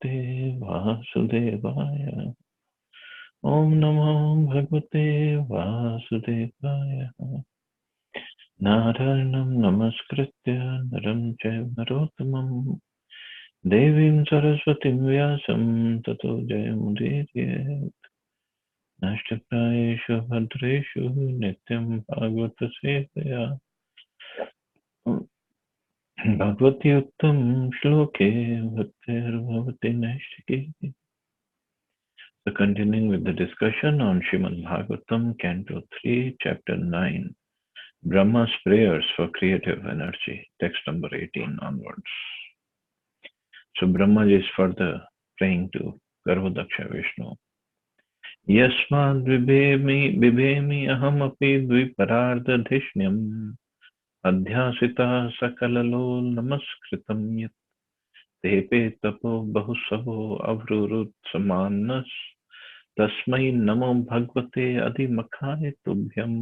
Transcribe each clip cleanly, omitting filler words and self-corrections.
Bhagavate Vasudevaya. Om Namo Bhagavate Vasudevaya. Narayanam Namaskritya Naram Chaiva Narottamam Devim Saraswatim Vyasam Tato Jayamudiriye Nashtaprayeshu Bhadreshu Nityam Bhagavata Sevaya Bhagavati Uttam Shloke Bhaktir Bhavati Naishtiki. So continuing with the discussion on Srimad Bhagavatam, Canto 3, Chapter 9, Brahma's Prayers for Creative Energy, text number 18 onwards. So Brahma is further praying to Garbhodaksha Vishnu. Yasmad bibhemi aham api dviparardha dhishnyam adhyasita sakalalo namaskritam yat tepe tapo bahusavo avrurut samanas Tasmai namo bhagavate adimakhaya tubhyam.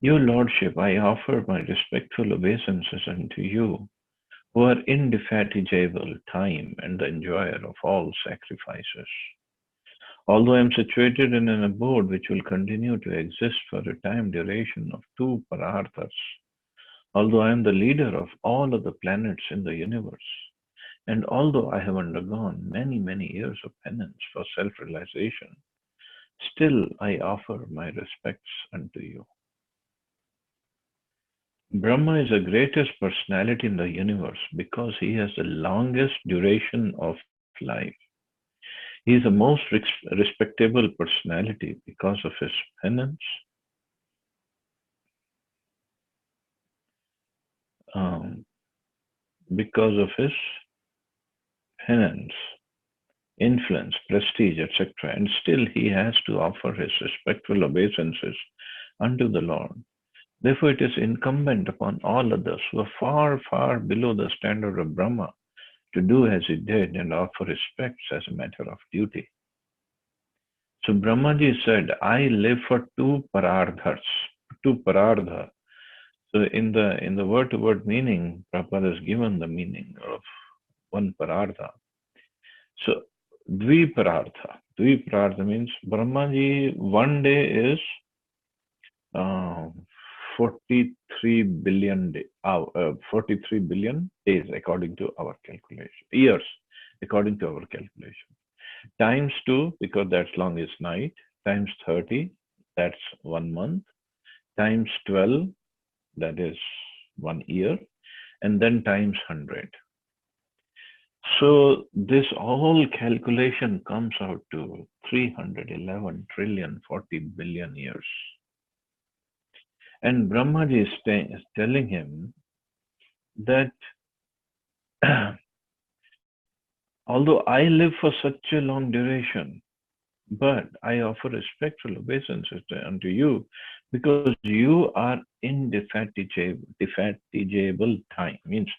Your Lordship, I offer my respectful obeisances unto you, who are indefatigable, time, and the enjoyer of all sacrifices. Although I am situated in an abode which will continue to exist for a time duration of 2 pararthas, although I am the leader of all of the planets in the universe, and although I have undergone many, many years of penance for self-realization, still I offer my respects unto you. Brahma is the greatest personality in the universe because he has the longest duration of life. He is the most respectable personality because of his penance, um, because of his penance, influence, prestige, etc. And still he has to offer his respectful obeisances unto the Lord. Therefore, it is incumbent upon all others who are far, far below the standard of Brahma to do as he did and offer respects as a matter of duty. So Brahmaji said, I live for 2 parardhas, 2 parardha. So in the word-to-word meaning, Prabhupada has given the meaning of 1 parardha. So dviparardha. Dviparardha means Brahmaji one day is 43 billion 43 billion days according to our calculation. Years according to our calculation. Times 2 because that's long is night. Times 30 that's 1 month. Times 12 that is 1 year. And then times 100. So this whole calculation comes out to 311 trillion 40 billion years. And Brahmaji is telling him that although I live for such a long duration, but I offer respectful obeisances unto you because you are indefatigable time, means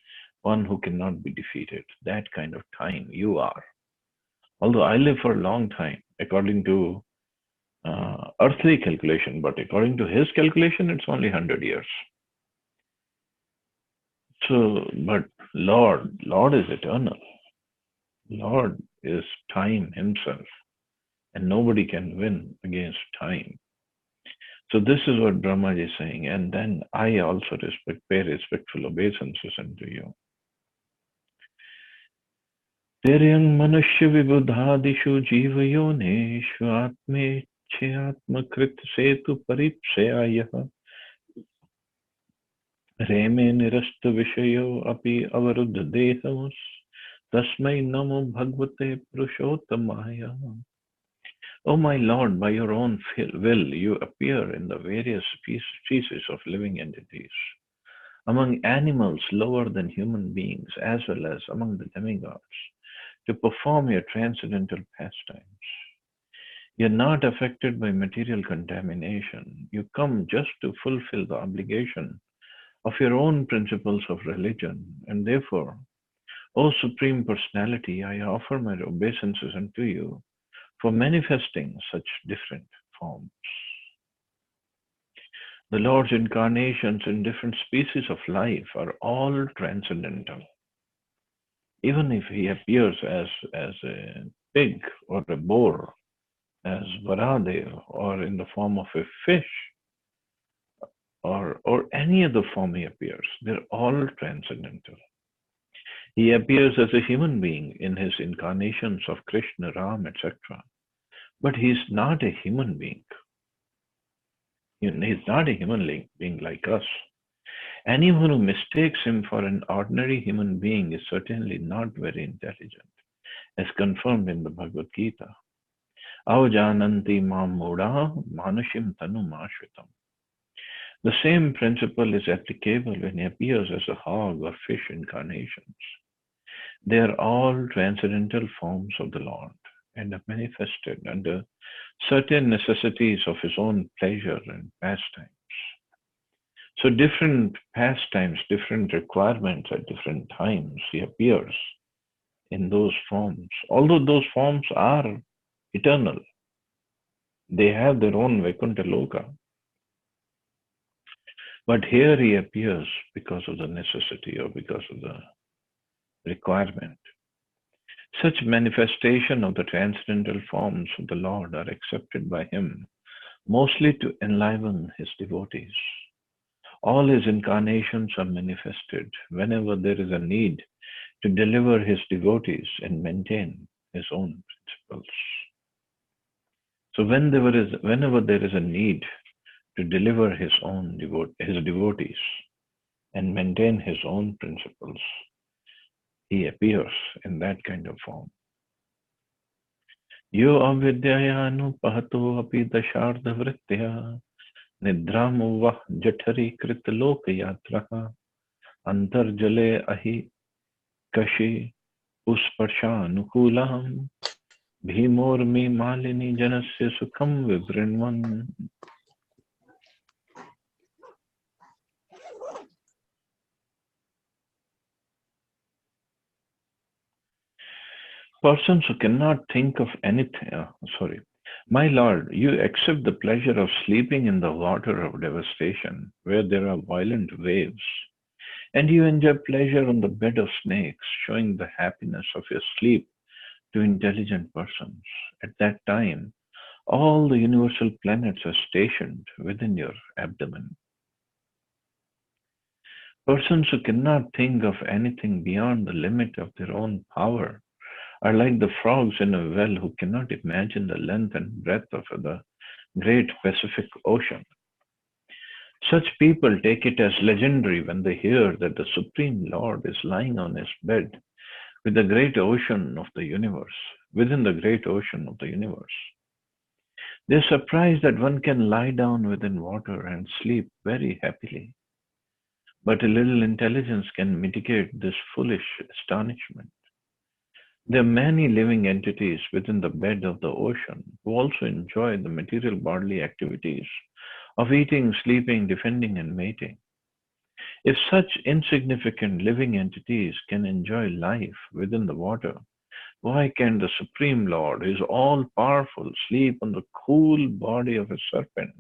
one who cannot be defeated. That kind of time you are. Although I live for a long time, according to earthly calculation, but according to his calculation, it's only 100 years. So, but Lord is eternal. Lord is time himself, and nobody can win against time. So this is what Brahmaji is saying, and then I also pay respectful obeisances unto you. Teryang manusya vibudhadishu jivayoneshu atme chayatmakrit setu paripsayah reme nirasta vishayo api avaruddha dehamus tasmai namo bhagavate purushottamaya. O my Lord, by your own will, you appear in the various species of living entities, among animals lower than human beings, as well as among the demigods, to perform your transcendental pastimes. You're not affected by material contamination. You come just to fulfill the obligation of your own principles of religion, and therefore, O Supreme Personality, I offer my obeisances unto you for manifesting such different forms. The Lord's incarnations in different species of life are all transcendental. Even if he appears as a pig or a boar, as Varadev, or in the form of a fish, or any other form he appears, they're all transcendental. He appears as a human being in his incarnations of Krishna, Ram, etc. But he's not a human being. He's not a human being like us. Anyone who mistakes him for an ordinary human being is certainly not very intelligent, as confirmed in the Bhagavad Gita. Avajananti mam muda manushim tanum ashritam. The same principle is applicable when he appears as a hog or fish incarnations. They are all transcendental forms of the Lord and are manifested under certain necessities of his own pleasure and pastimes. So different pastimes, different requirements at different times, he appears in those forms. Although those forms are eternal, they have their own Vaikuntha Loka. But here he appears because of the necessity or because of the requirement. Such manifestation of the transcendental forms of the Lord are accepted by him mostly to enliven his devotees. All his incarnations are manifested whenever there is a need to deliver his devotees and maintain his own principles. So whenever there is a need to deliver his devotees and maintain his own principles, he appears in that kind of form. Yo avidyaya anupahato api dasharda vrittya nidramu vah jathari krit lokayatraha antarjale ahi kashi pusparshanukulam bhimormi malini janasya sukham vibrinvan. Persons who cannot think of anything, my Lord, you accept the pleasure of sleeping in the water of devastation, where there are violent waves, and you enjoy pleasure on the bed of snakes, showing the happiness of your sleep to intelligent persons. At that time, all the universal planets are stationed within your abdomen. Persons who cannot think of anything beyond the limit of their own power are like the frogs in a well who cannot imagine the length and breadth of the great Pacific Ocean. Such people take it as legendary when they hear that the Supreme Lord is lying on his bed with the great ocean of the universe, within the great ocean of the universe. They are surprised that one can lie down within water and sleep very happily. But a little intelligence can mitigate this foolish astonishment. There are many living entities within the bed of the ocean who also enjoy the material bodily activities of eating, sleeping, defending, and mating. If such insignificant living entities can enjoy life within the water, why can the Supreme Lord, who is all powerful, sleep on the cool body of a serpent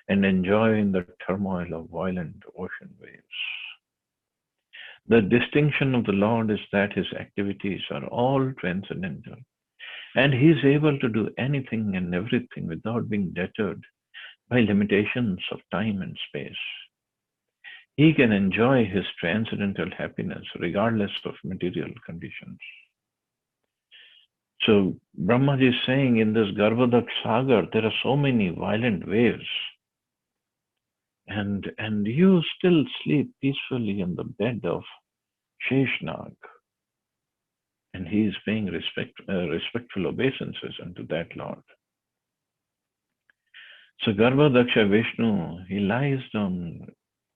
and enjoy in the turmoil of violent ocean waves? The distinction of the Lord is that his activities are all transcendental, and he is able to do anything and everything without being deterred by limitations of time and space. He can enjoy his transcendental happiness regardless of material conditions. So Brahmaji is saying in this Garbhodak Sagar, there are so many violent waves, and you still sleep peacefully on the bed of Sheshnag, and he is paying respectful obeisances unto that Lord. So Garbhodaksha Vishnu, he lies down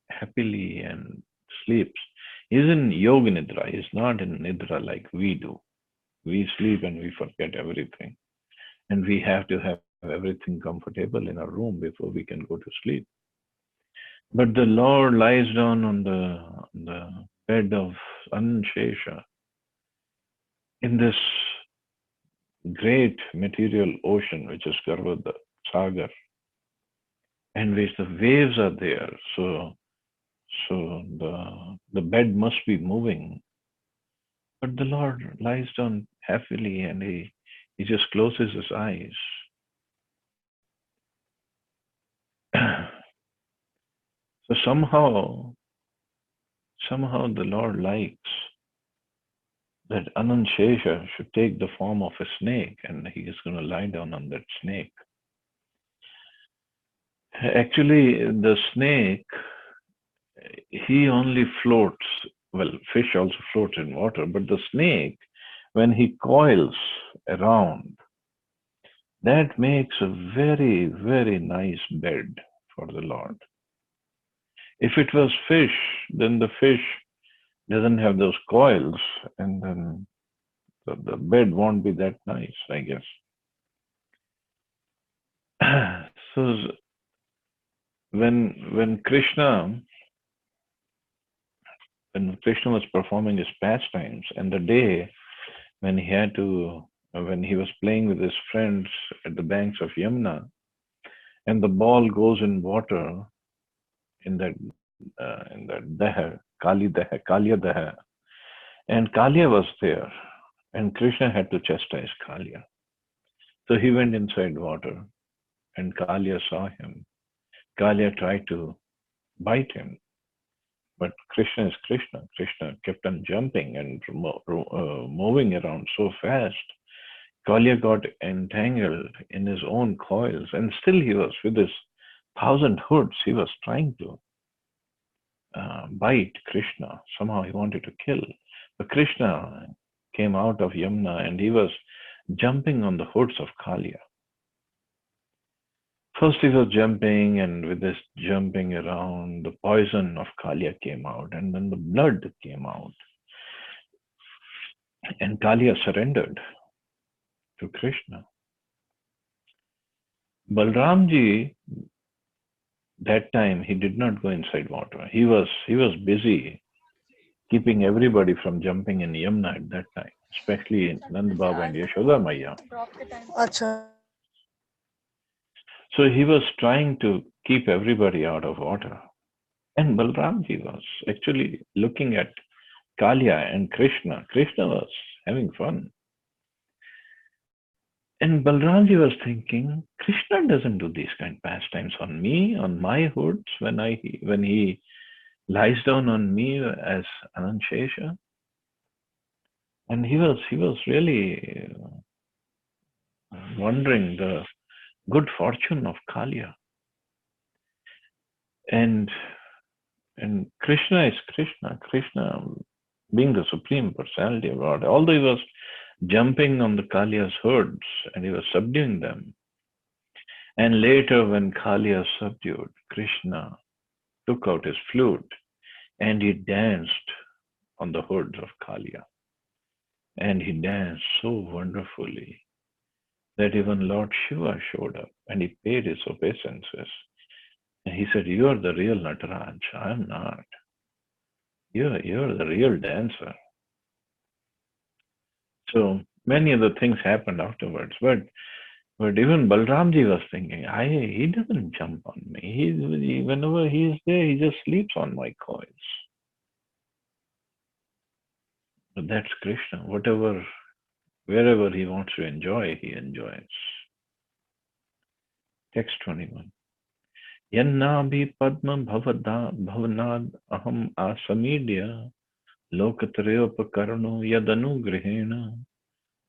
happily and sleeps. He's in Yoga Nidra. He's not in Nidra like we do. We sleep and we forget everything. And we have to have everything comfortable in our room before we can go to sleep. But the Lord lies down on the bed of Anshesha in this great material ocean, which is Garbhodak Sagar, and which the waves are there. So the bed must be moving But the Lord lies down happily and he just closes his eyes. So somehow the Lord likes that Anand Shesha should take the form of a snake and he is going to lie down on that snake. Actually, the snake, he only floats. Well, fish also floats in water, but the snake, when he coils around, that makes a very, very nice bed for the Lord. If it was fish, then the fish doesn't have those coils, and then the bed won't be that nice, I guess. So when Krishna was performing his pastimes, and the day when he had to when he was playing with his friends at the banks of Yamuna, and the ball goes in water in that Daha, Kalia Daha, and Kalia was there, and Krishna had to chastise Kalia. So he went inside water, and Kalia saw him. Kalia tried to bite him, but Krishna is Krishna. Krishna kept on jumping and moving around so fast. Kalia got entangled in his own coils, and still he was with his thousand hoods. He was trying to bite Krishna. Somehow he wanted to kill. But Krishna came out of Yamuna and he was jumping on the hoods of Kalia. First he was jumping, and with this jumping around, the poison of Kalia came out, and then the blood came out. And Kalia surrendered to Krishna. Balramji, that time, he did not go inside water. He was busy keeping everybody from jumping in Yamuna at that time, especially Nand Baba and Yashoda Maya. Acha. So he was trying to keep everybody out of water. And Balramji was actually looking at Kalia and Krishna. Krishna was having fun. And Balramji was thinking, Krishna doesn't do these kind of pastimes on me, on my hoods, when he lies down on me as Anand Shesha. And he was really wondering the good fortune of Kalia. And Krishna is Krishna. Krishna being the supreme personality of God. Although he was jumping on the Kalia's hoods and he was subduing them. And later when Kalia subdued, Krishna took out his flute and he danced on the hoods of Kalia. And he danced so wonderfully that even Lord Shiva showed up and he paid his obeisances. And he said, "You are the real Nataraj. I am not. You're the real dancer." So many other things happened afterwards. But even Balramji was thinking, he doesn't jump on me. Whenever he is there, he just sleeps on my coils. But that's Krishna. Wherever he wants to enjoy, he enjoys. Text 21. Yannabhi padma bhavanad aham asamidya lokatreyopakarno yadanugrihena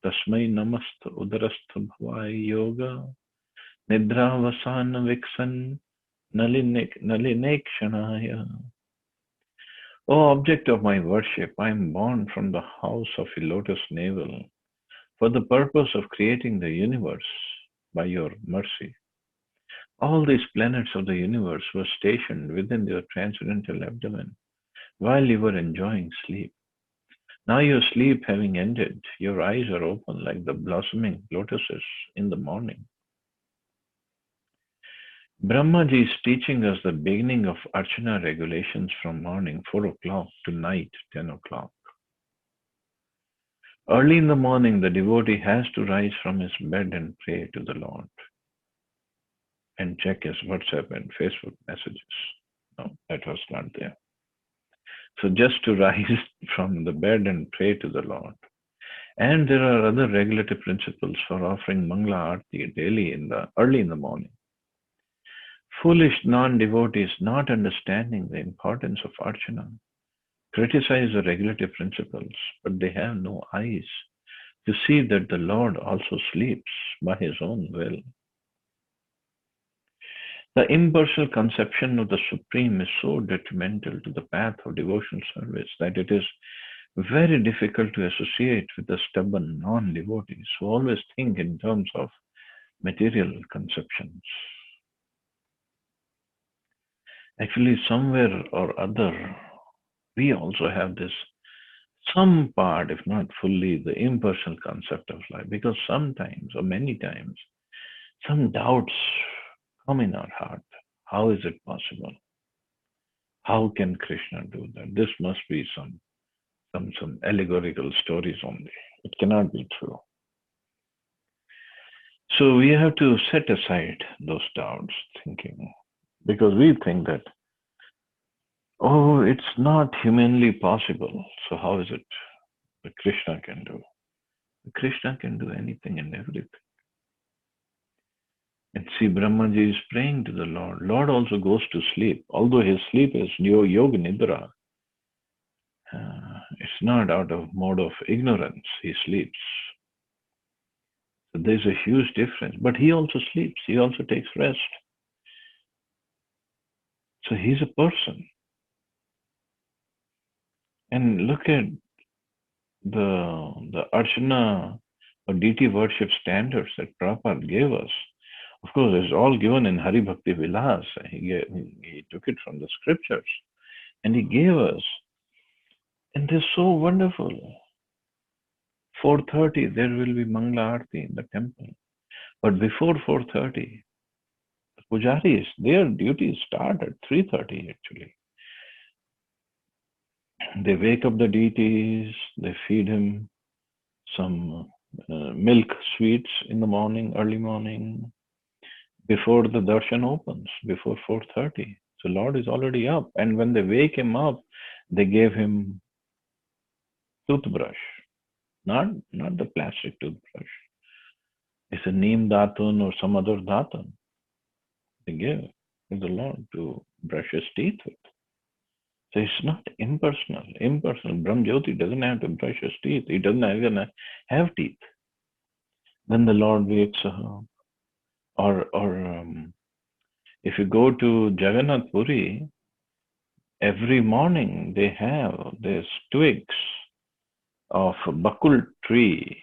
tasmai namast udarastha bhavai yoga nidravasana viksan nalinekshanaya. O object of my worship, I am born from the house of a lotus navel for the purpose of creating the universe by your mercy. All these planets of the universe were stationed within your transcendental abdomen while you were enjoying sleep. Now your sleep having ended, your eyes are open like the blossoming lotuses in the morning. Brahmaji is teaching us the beginning of Archana regulations from morning 4 o'clock to night 10 o'clock. Early in the morning, the devotee has to rise from his bed and pray to the Lord and check his WhatsApp and Facebook messages. No, that was not there. So just to rise from the bed and pray to the Lord. And there are other regulative principles for offering Mangla Aarti daily early in the morning. Foolish non-devotees not understanding the importance of Archana criticize the regulative principles, but they have no eyes to see that the Lord also sleeps by his own will. The impersonal conception of the Supreme is so detrimental to the path of devotional service that it is very difficult to associate with the stubborn non devotees who always think in terms of material conceptions. Actually, somewhere or other, we also have this some part, if not fully, the impersonal concept of life, because sometimes or many times some doubts come in our heart. How is it possible? How can Krishna do that? This must be some allegorical stories only. It cannot be true. So we have to set aside those doubts, thinking, because we think that, oh, it's not humanly possible. So how is it that Krishna can do? Krishna can do anything and everything. And see, Brahmaji is praying to the Lord. Lord also goes to sleep, although his sleep is yoga nidra. It's not out of mode of ignorance. He sleeps. So there's a huge difference. But he also sleeps. He also takes rest. So he's a person. And look at the Archana or deity worship standards that Prabhupada gave us. Of course, it's all given in Hari Bhakti Vilas. He took it from the scriptures and he gave us. And they're so wonderful. 4:30, there will be Mangla Aarti in the temple. But before 4:30, the pujaris, their duties start at 3:30 actually. They wake up the deities, they feed him some milk sweets in the morning, early morning, before the darshan opens, before 4:30. So Lord is already up. And when they wake him up, they gave him toothbrush, not the plastic toothbrush. It's a neem datun or some other datun. They give to the Lord to brush his teeth with. So it's not impersonal. Impersonal. Brahmjyoti doesn't have to brush his teeth. He doesn't even have teeth. Then the Lord wakes up. Or if you go to Jagannath Puri, every morning they have these twigs of bakul tree,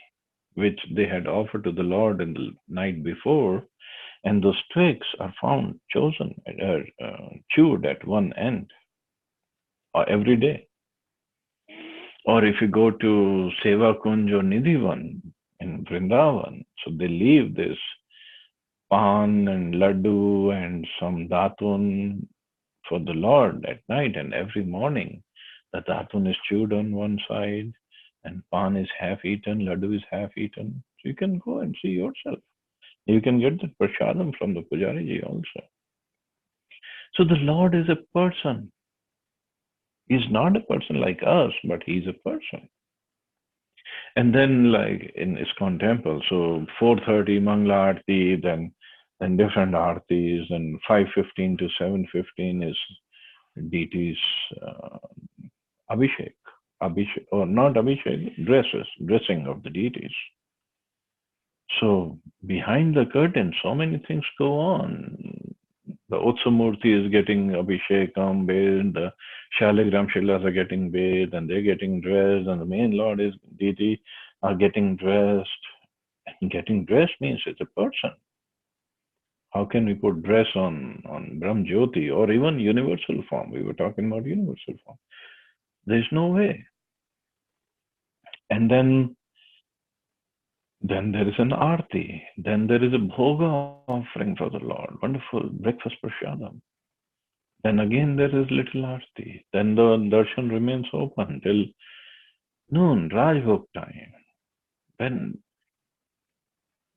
which they had offered to the Lord in the night before, and those twigs are found chewed at one end every day. Or if you go to Seva Kunj or Nidhivan in Vrindavan, so they leave this pan and laddu and some datun for the Lord at night, and every morning the datun is chewed on one side and pan is half eaten, laddu is half eaten. So you can go and see yourself. You can get the prasadam from the pujariji also. So the Lord is a person. He's not a person like us, but he's a person. And then like in ISKCON temple, so 4:30 Mangla Aarti, then different Aartis, and 5:15 to 7:15 is deities Abhishek. Abhishek, or not Abhishek, dressing of the deities. So behind the curtain, so many things go on. The Utsamurti is getting Abhishekam bathed, the Shaligram Shilas are getting bathed, and they're getting dressed, and the main Lord is deity are getting dressed. And getting dressed means it's a person. How can we put dress on Brahm Jyoti or even universal form? We were talking about universal form. There's no way. And then there is an arti. Then there is a bhoga offering for the Lord. Wonderful breakfast prasadam. Then again there is little arti. Then the darshan remains open till noon, Rajbhog time. Then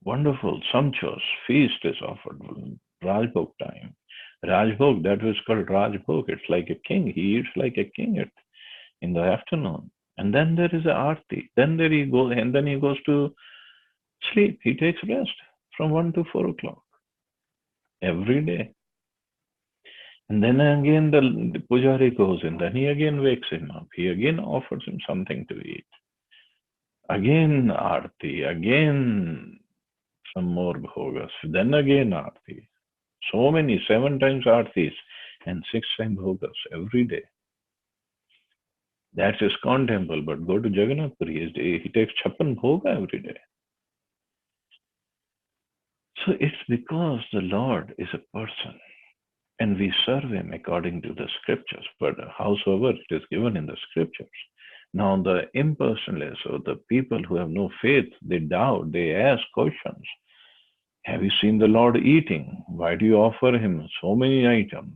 wonderful, sumptuous feast is offered. Rajbhog time. Rajbhog, that was called Rajbhog. It's like a king. He eats like a king in the afternoon. And then there is a arti. Then he goes to sleep. He takes rest from 1 to 4 o'clock every day. And then again the pujari goes in. Then he again wakes him up. He again offers him something to eat. Again arti. Again some more bhogas. Then again arti. So many, 7 times artis and 6 times bhogas every day. That's ISKCON temple, but go to Jagannath Puri, he takes Chappan Bhoga every day. So it's because the Lord is a person and we serve him according to the scriptures, but howsoever it is given in the scriptures. Now the impersonalists or the people who have no faith, they doubt, they ask questions. Have you seen the Lord eating? Why do you offer him so many items?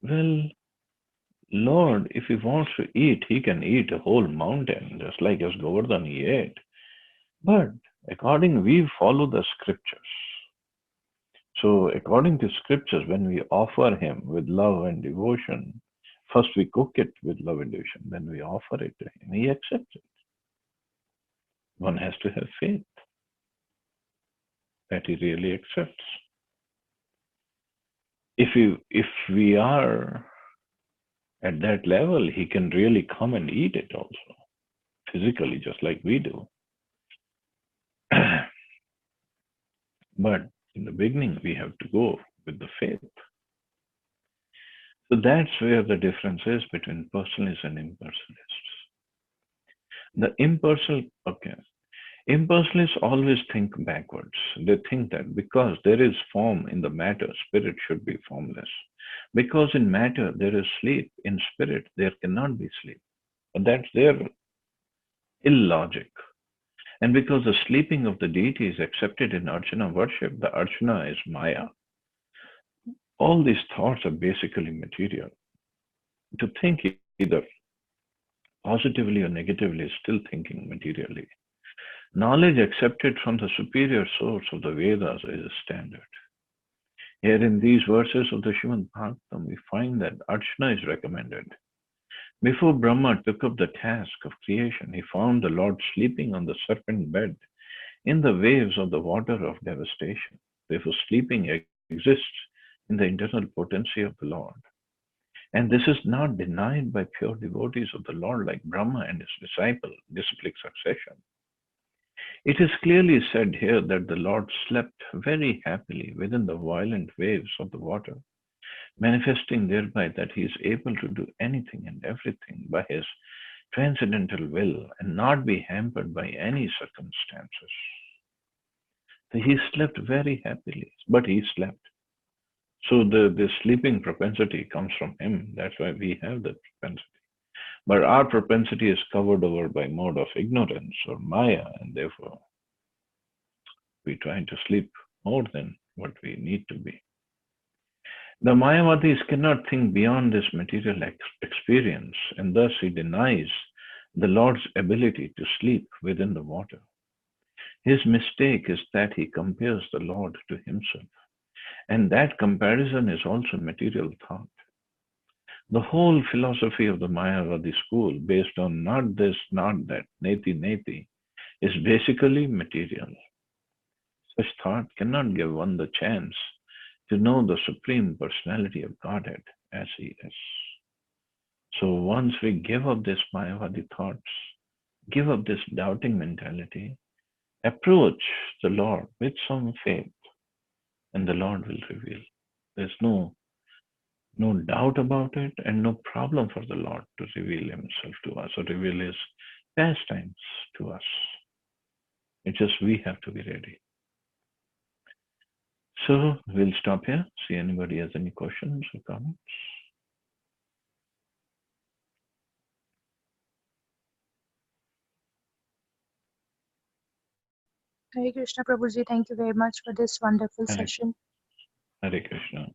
Well, Lord, if he wants to eat, he can eat a whole mountain, just like as Govardhan he ate. But we follow the scriptures. So according to scriptures, when we offer him with love and devotion, first we cook it with love and devotion, then we offer it to him. He accepts it. One has to have faith that he really accepts. If we are at that level, he can really come and eat it also, physically, just like we do. But in the beginning, we have to go with the faith. So that's where the difference is between personalists and impersonalists. The impersonalists always think backwards. They think that because there is form in the matter, spirit should be formless. Because in matter there is sleep, in spirit there cannot be sleep. But that's their illogic. And because the sleeping of the deity is accepted in Archana worship, the Archana is Maya. All these thoughts are basically material. To think either positively or negatively is still thinking materially. Knowledge accepted from the superior source of the Vedas is a standard. Here in these verses of the Srimad Bhagavatam, we find that Archana is recommended. Before Brahma took up the task of creation, he found the Lord sleeping on the serpent bed in the waves of the water of devastation. Therefore, sleeping exists in the internal potency of the Lord. And this is not denied by pure devotees of the Lord like Brahma and his disciplic succession. It is clearly said here that the Lord slept very happily within the violent waves of the water, manifesting thereby that he is able to do anything and everything by his transcendental will and not be hampered by any circumstances. So he slept very happily, but he slept. So the sleeping propensity comes from him. That's why we have that propensity. But our propensity is covered over by mode of ignorance or Maya, and therefore we try to sleep more than what we need to be. The Mayavadis cannot think beyond this material experience, and thus he denies the Lord's ability to sleep within the water. His mistake is that he compares the Lord to himself, and that comparison is also material thought. The whole philosophy of the Mayavadi school, based on not this, not that, neti neti, is basically material. Such thought cannot give one the chance to know the Supreme Personality of Godhead as he is. So once we give up this Mayavadi thoughts, give up this doubting mentality, approach the Lord with some faith, and the Lord will reveal. There's no doubt about it and no problem for the Lord to reveal himself to us or reveal his pastimes to us. It's just we have to be ready. So we'll stop here. See anybody has any questions or comments? Hare Krishna Prabhuji, thank you very much for this wonderful session. Hare Krishna.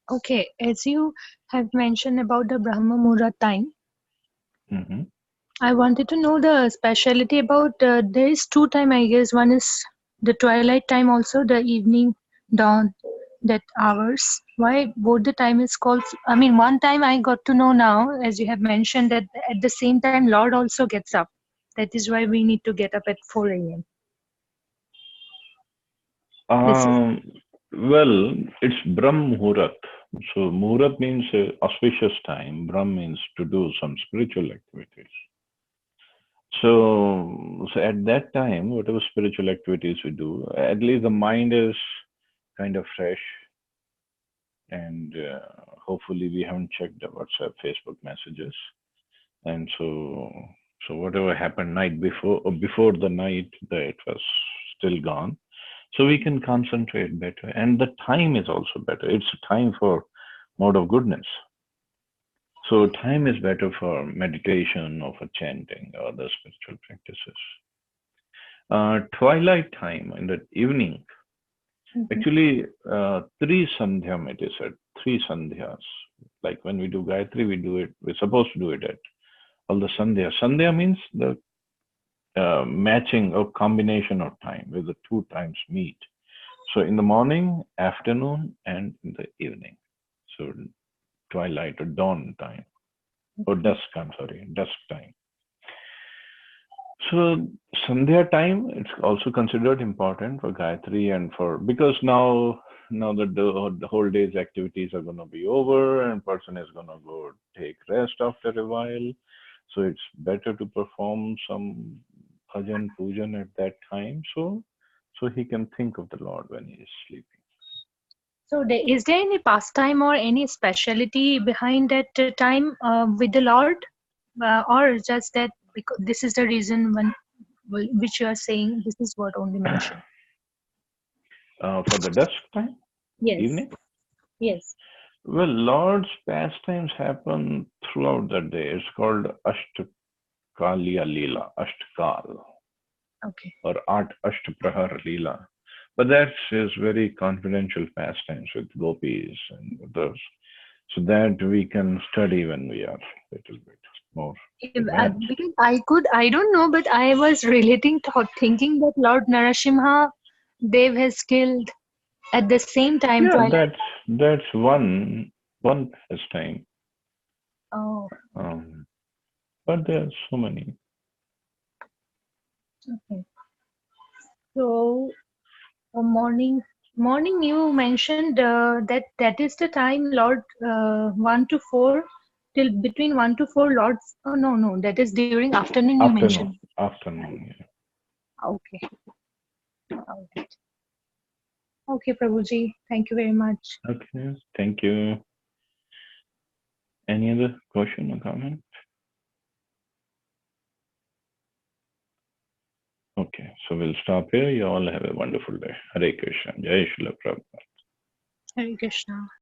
Okay, as you have mentioned about the Brahma Muhurta time, I wanted to know the speciality about, there is 2 time I guess, one is the twilight time also, the evening dawn, that hours. why both the time is called, I mean, one time I got to know now, as you have mentioned, that at the same time Lord also gets up. That is why we need to get up at 4 a.m. This is Well, it's Brahm Muhurat. So Muhurat means auspicious time. Brahm means to do some spiritual activities. So at that time, whatever spiritual activities we do, at least the mind is kind of fresh, and hopefully we haven't checked the WhatsApp, Facebook messages, and so whatever happened night before or before the night, that it was still gone. So we can concentrate better, and the time is also better. It's a time for mode of goodness. So time is better for meditation or for chanting or other spiritual practices. Twilight time in the evening. Actually, three sandhyam it is said, three sandhyas. Like when we do Gayatri, we do it, we're supposed to do it at all the sandhya. Sandhya means the matching or combination of time where the two times meet. So in the morning, afternoon, and in the evening. So twilight or dawn time or dusk, I'm sorry, dusk time. So Sandhya time, it's also considered important for Gayatri and for, because now that the whole day's activities are going to be over and person is going to go take rest after a while. So it's better to perform some bhajan pujan at that time. So he can think of the Lord when he is sleeping. so. Is there any pastime or any speciality behind that time with the Lord, or just that because this is the reason when which you are saying this is what only mentioned? For the dusk time, Yes, evening. yes. Well, Lord's pastimes happen throughout the day. It's called Ashtakaliya Leela, Ashtakal, Okay. or Art Ashtaprahar Leela. But that's his very confidential pastimes with gopis and others. So that we can study when we are a little bit more advanced. Because I don't know, but I was relating to thinking that Lord Narasimha Dev has killed at the same time Yeah, Twilight. that's one pastime. Oh, Um, but there are so many. okay. So morning you mentioned that is the time Lord 1 to 4 till between 1 to 4 Lords. Oh no, that is during afternoon you mentioned. Afternoon. Yeah. Okay, all right. Okay, Prabhuji, thank you very much. Okay, thank you. Any other question or comment? Okay, so we'll stop here. You all have a wonderful day. Hare Krishna. Jai Shri Prabhupada. Hare Krishna.